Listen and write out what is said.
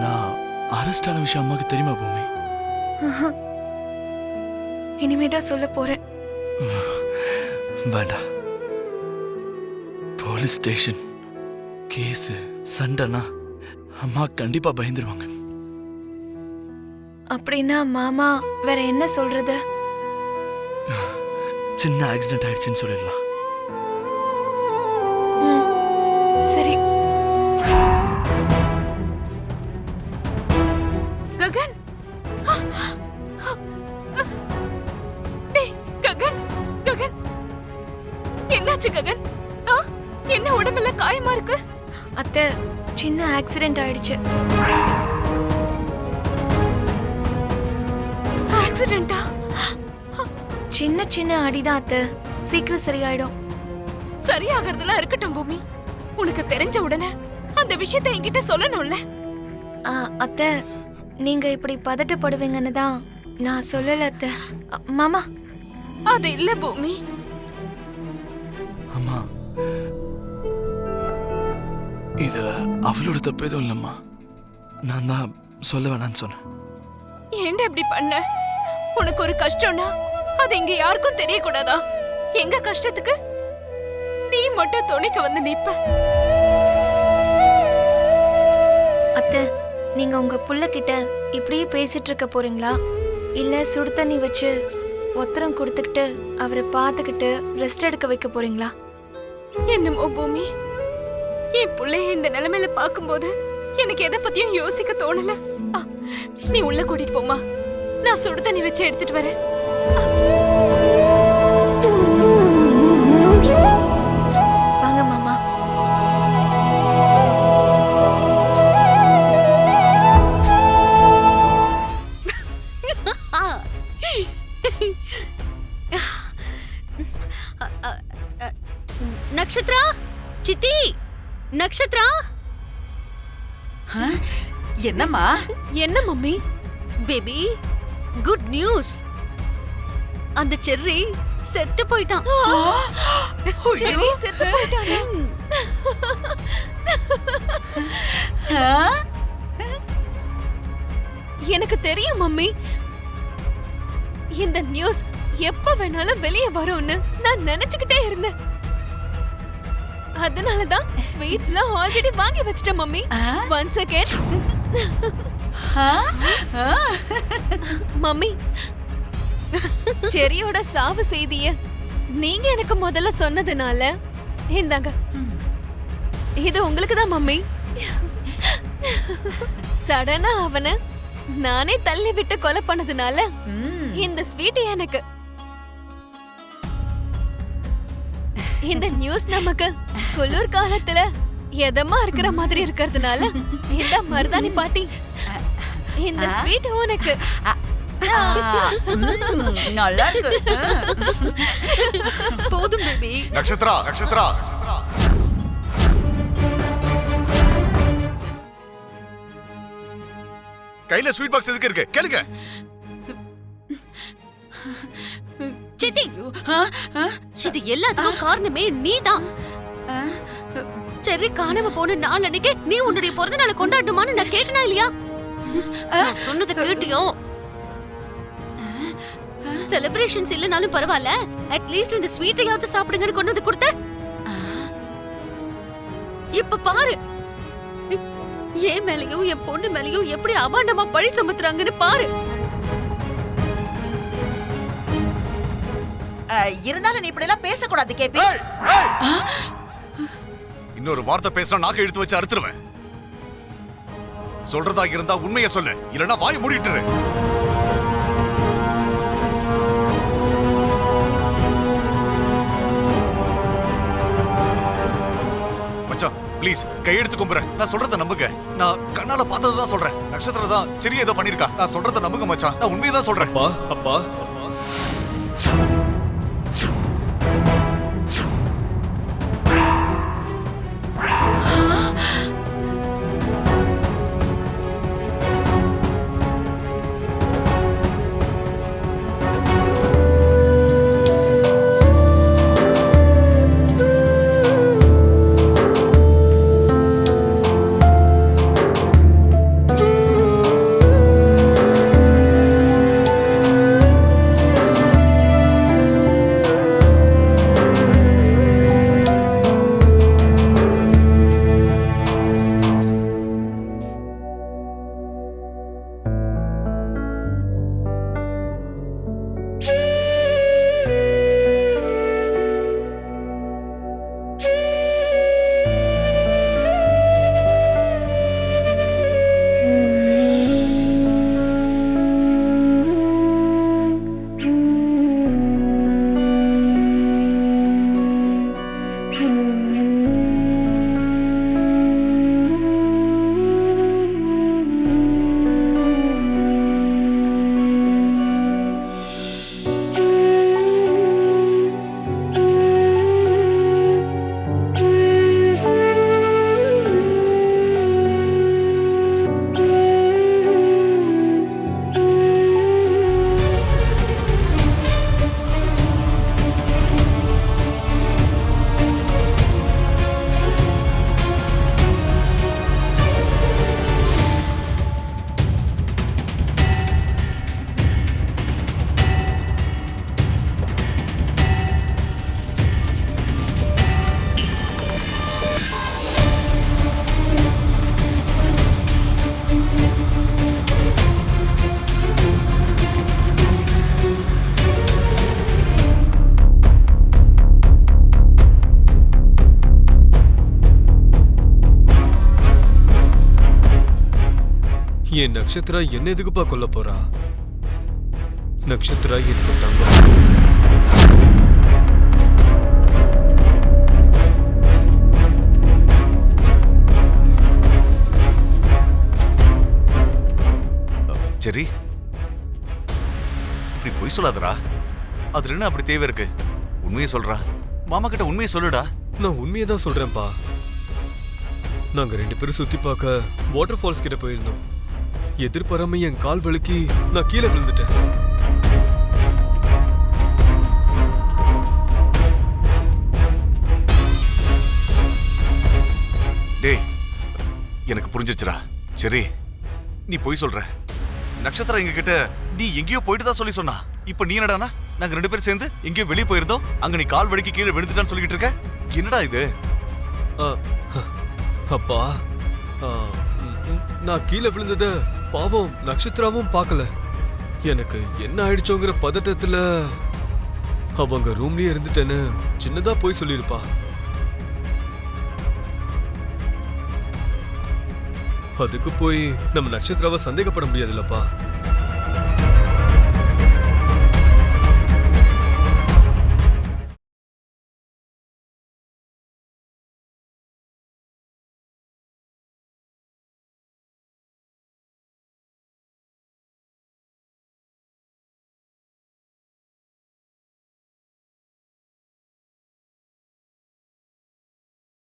நான் அரெஸ்ட் ஆன விஷயம் அம்மாக்கு தெரியுமா பூமி? இனிமேதான் சொல்ல போறேன். வேண்டாம். போலீஸ் ஸ்டேஷன் கேஸ் சண்டைனா அம்மா கண்டிப்பா பயந்துருவாங்க. அப்படின்னா மாமா வேற என்ன சொல்றது? சின்ன ஆக்சிடென்ட் ஆயிடுச்சுன்னு சொல்லிடலாம். சரி. ககன், ககன், ககன், என்னாச்சு ககன்? என்ன உடம்புல காயமா இருக்கு? அத்தை, சின்ன ஆக்சிடென்ட் ஆயிடுச்சு. ஆக்சிடென்ட்டா? சின்ன சின்ன அடிதான் அத்தை, சீக்கிரம் சரியாயிடும். சரியாகிறதுலாம் இருக்கட்டும் பூமி. உனக்கு தெரிஞ்ச உடனே அந்த விஷயத்தை என்கிட்ட சொல்லணும்ல. அத்தை, நீங்க இப்படி பதட்டப்படுவீங்கன்னு தான் நான் சொல்லல அத்தை. மாமா, அது இல்ல பூமி. அம்மா, இதுல அவளோட தப்பு எதுவும் இல்லம்மா. நான் தான் சொல்ல வேணான்னு சொன்னேன். ஏன்டா இப்படி பண்ண? உனக்கு ஒரு கஷ்டம்னா அது இங்க யாருக்கும் தெரியக்கூடாதா? எங்க கஷ்டத்துக்கு நீ மட்டும் துணைக்கு வந்து நிப்ப. அத்தை, நீங்க உங்க புள்ள கிட்ட இப்படியே பேசிட்டு இருக்க போறீங்களா? இல்ல சுடு தண்ணி வச்சு ஒத்தரம் கொடுத்துக்கிட்டு அவரை பார்த்துக்கிட்டு ரெஸ்ட் எடுக்க வைக்க போறீங்களா? என்னமோ பூமி, என் பிள்ளைய இந்த நிலைமையில பாக்கும்போது எனக்கு எதை பத்தியும் யோசிக்க தோணல. நீ உள்ள கூட்டிட்டு போமா, நான் சுடு தண்ணி வச்சு எடுத்துட்டு வரேன். வாங்க மாமா. நக்ஷத்ரா, சித்தி, நக்ஷத்ரா. என்னம்மா? என்ன மம்மி? Baby, good news. அந்த செர்ரி செத்து போயிட்டான். செர்ரி செத்து போயிட்டானா? எனக்கு தெரியும் மம்மி. இந்த நியூஸ் எப்ப வேணாலும் வெளியே வரும்னு நான் நினைச்சுக்கிட்டே இருந்தேன். அதனாலதான் ஸ்வீட்ஸ்லாம் ஆல்ரெடி வாங்கி வச்சிட்டேன் மம்மி. ஒன்ஸ் அகைன் மம்மி, செரியோட சாவு செய்திய நீங்க எனக்கு முதல்ல சொன்னதுனால இந்தாங்க, இது உங்களுக்கு தான் மம்மி. சடனா அவனை நானே தள்ளி விட்டு கொலை பண்ணதுனால இந்த ஸ்வீட் எனக்கு. இந்த நியூஸ் நமக்கு குளிர் காலத்துல எதமா இருக்கிற மாதிரி இருக்கிறதுனால இந்த மருதாணி பாட்டி, இந்த ஸ்வீட் உனக்கு. நல்லா இருக்கு. போதும் பேபி. நக்ஷத்ரா, நக்ஷத்ரா, கையில ஸ்வீட் பாக்ஸ் எதுக்கு இருக்கு? கேளுங்க. சித்தி, இது எல்லாத்துக்கும் காரணமே நீதான். செர்ரி காணாம போன நாள் அன்னைக்கு நீ உன்னுடைய பிறந்த நாளை கொண்டாடுமான்னு நான் கேட்டனா இல்லையா? நான் சொன்னது கேட்டியோ? செலிப்ரேஷன்ஸ் இல்லனாலும் பரவாயில்ல, அட்லீஸ்ட் இந்த ஸ்வீட்டையாவது சாப்பிடுங்கன்னு கொண்டு வந்து கொடுத்த. இப்ப பாரு, என் மேலையும் என் பொண்ணு மேலையும் எப்படி அபாண்டமா பழி சுமத்துறாங்கன்னு பாரு. இருந்தாலும் நீ இப்படி எல்லாம் பேசக்கூடாது கேபி. இன்னொரு வார்த்தை பேசினா நாக்க எடுத்து வச்சு அறுத்துருவேன். சொல்றதா இருந்தா உண்மையை சொல்லு, இல்லனா வாய் மூடிட்டுரு. மச்சான் ப்ளீஸ், கையெடுத்து கும்புறேன். நான் சொல்றத நம்புங்க. நான் கண்ணால பார்த்ததான் சொல்றேன். நட்சத்திரம் தான் சரி ஏதோ பண்ணிருக்கா. நான் சொல்றத நம்புங்க மச்சான். நான் உண்மையை தான் சொல்றேன். அப்பா, அப்பா, என் நட்சத்திரா என்ன எதுக்குப்பா கொல்ல போறா? நட்சத்திரா என்னோட தங்கம். சரி, இப்படி பொய் சொல்லாதடா. அதுல என்ன அப்படி தேவை இருக்கு? உண்மையை சொல்றா. மாமா கிட்ட உண்மையை சொல்லுடா. நான் உண்மையை தான் சொல்றேன்ப்பா. நாங்க 2 பேரும் சுத்தி பார்க்க வாட்டர் ஃபால்ஸ் கிட்ட போயிருந்தோம். எதிர்பாராம என் கால் வழுக்கி நான் கீழே விழுந்துட்டேன். டேய், எனக்கு புரிஞ்சிச்சுடா. சரி, நீ பொய் சொல்ற. நட்சத்திரம் எங்க கிட்ட நீ எங்கேயோ போயிட்டு தான் சொல்லி சொன்னா. இப்ப நீ என்னடானா நாங்க 2 பேரும் சேர்ந்து எங்கேயோ வெளியே போயிருந்தோம், அங்க நீ கால் வலிக்கு கீழே விழுந்துட்டான்னு சொல்லிட்டு இருக்க. என்னடா இது? அப்பா, நான் கீழே விழுந்தத பாவம் நட்சத்திராவும் பார்க்கல. எனக்கு என்ன ஆயிடுச்சோங்கிற பதட்டத்துல அவங்க ரூம்லயே இருந்துட்டேன்னு சின்னதா போய் சொல்லிருப்பா. அதுக்கு போய் நம்ம நட்சத்திராவை சந்தேகப்பட முடியாதுல்லப்பா.